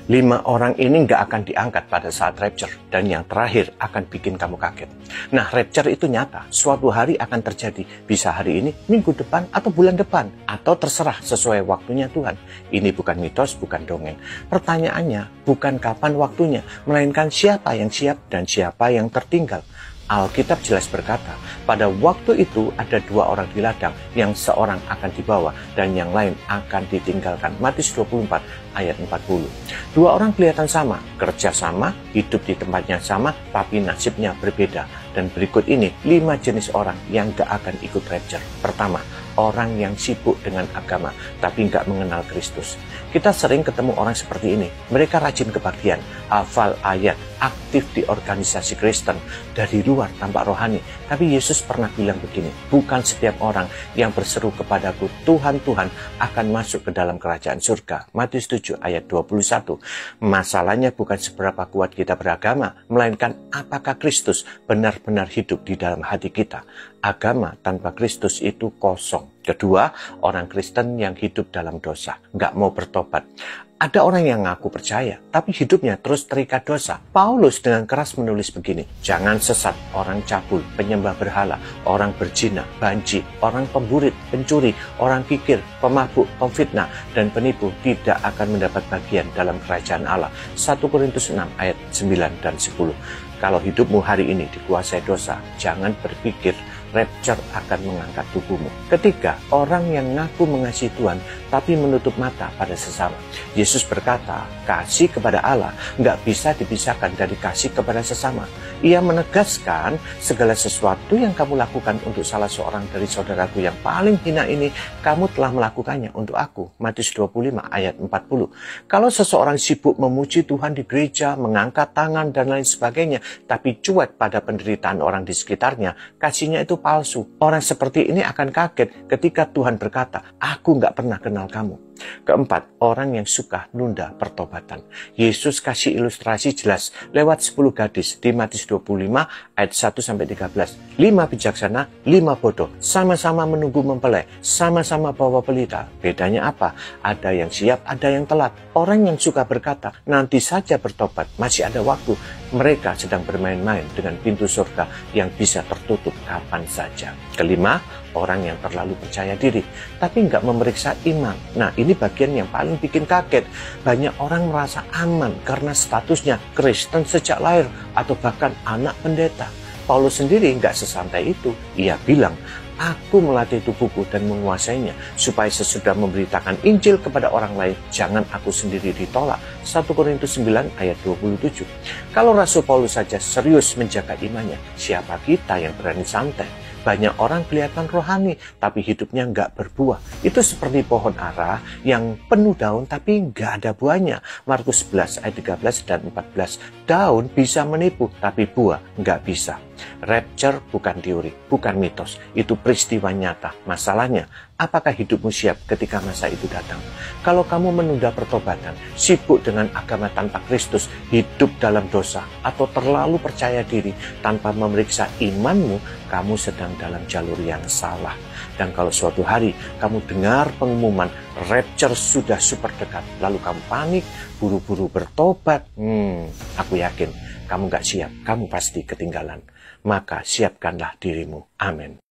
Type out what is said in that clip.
5 orang ini nggak akan diangkat pada saat rapture, dan yang terakhir akan bikin kamu kaget. Nah, rapture itu nyata, suatu hari akan terjadi, bisa hari ini, minggu depan, atau bulan depan, atau terserah sesuai waktunya Tuhan. Ini bukan mitos, bukan dongeng. Pertanyaannya bukan kapan waktunya, melainkan siapa yang siap dan siapa yang tertinggal. Alkitab jelas berkata, pada waktu itu ada 2 orang di ladang, yang seorang akan dibawa dan yang lain akan ditinggalkan. Matius 24 ayat 40. 2 orang kelihatan sama, kerja sama, hidup di tempatnya sama, tapi nasibnya berbeda. Dan berikut ini 5 jenis orang yang gak akan ikut rapture. Pertama, orang yang sibuk dengan agama tapi nggak mengenal Kristus. Kita sering ketemu orang seperti ini. Mereka rajin kebaktian, hafal ayat, aktif di organisasi Kristen, dari luar tampak rohani. Tapi Yesus pernah bilang begini, bukan setiap orang yang berseru kepadaku, Tuhan, Tuhan, akan masuk ke dalam kerajaan surga. Matius 7 ayat 21. Masalahnya bukan seberapa kuat kita beragama, melainkan apakah Kristus benar-benar hidup di dalam hati kita. Agama tanpa Kristus itu kosong. Kedua, orang Kristen yang hidup dalam dosa, nggak mau bertobat. Ada orang yang ngaku percaya, tapi hidupnya terus terikat dosa. Paulus dengan keras menulis begini, jangan sesat orang cabul, penyembah berhala, orang berzina, banci, orang pemburit, pencuri, orang kikir, pemabuk, pemfitnah, dan penipu tidak akan mendapat bagian dalam kerajaan Allah. 1 Korintus 6 ayat 9 dan 10. Kalau hidupmu hari ini dikuasai dosa, jangan berpikir rapture akan mengangkat tubuhmu. Ketiga, orang yang ngaku mengasihi Tuhan tapi menutup mata pada sesama. Yesus berkata, kasih kepada Allah nggak bisa dipisahkan dari kasih kepada sesama. Ia menegaskan segala sesuatu yang kamu lakukan untuk salah seorang dari saudaraku yang paling hina ini, kamu telah melakukannya untuk aku. Matius 25 ayat 40. Kalau seseorang sibuk memuji Tuhan di gereja, mengangkat tangan dan lain sebagainya, tapi cuek pada penderitaan orang di sekitarnya, kasihnya itu palsu. Orang seperti ini akan kaget ketika Tuhan berkata, aku nggak pernah kenal kamu. Keempat, orang yang suka nunda pertobatan. Yesus kasih ilustrasi jelas lewat 10 gadis di Matius 25 ayat 1-13. 5 bijaksana, 5 bodoh, sama-sama menunggu mempelai, sama-sama bawa pelita. Bedanya apa? Ada yang siap, ada yang telat. Orang yang suka berkata, nanti saja bertobat, masih ada waktu. Mereka sedang bermain-main dengan pintu surga yang bisa tertutup kapan saja. Kelima, orang yang terlalu percaya diri, tapi nggak memeriksa iman. Nah, ini bagian yang paling bikin kaget. Banyak orang merasa aman karena statusnya Kristen sejak lahir atau bahkan anak pendeta. Paulus sendiri nggak sesantai itu. Ia bilang, aku melatih tubuhku dan menguasainya, supaya sesudah memberitakan Injil kepada orang lain, jangan aku sendiri ditolak. 1 Korintus 9 ayat 27. Kalau Rasul Paulus saja serius menjaga imannya, siapa kita yang berani santai? Banyak orang kelihatan rohani, tapi hidupnya nggak berbuah. Itu seperti pohon ara yang penuh daun, tapi nggak ada buahnya. Markus 11 ayat 13 dan 14. Daun bisa menipu, tapi buah nggak bisa. Rapture bukan teori, bukan mitos. Itu peristiwa nyata. Masalahnya, apakah hidupmu siap ketika masa itu datang? Kalau kamu menunda pertobatan, sibuk dengan agama tanpa Kristus, hidup dalam dosa, atau terlalu percaya diri tanpa memeriksa imanmu, kamu sedang dalam jalur yang salah. Dan kalau suatu hari kamu dengar pengumuman rapture sudah super dekat, lalu kamu panik, buru-buru bertobat, aku yakin kamu gak siap, kamu pasti ketinggalan. Maka siapkanlah dirimu. Amin.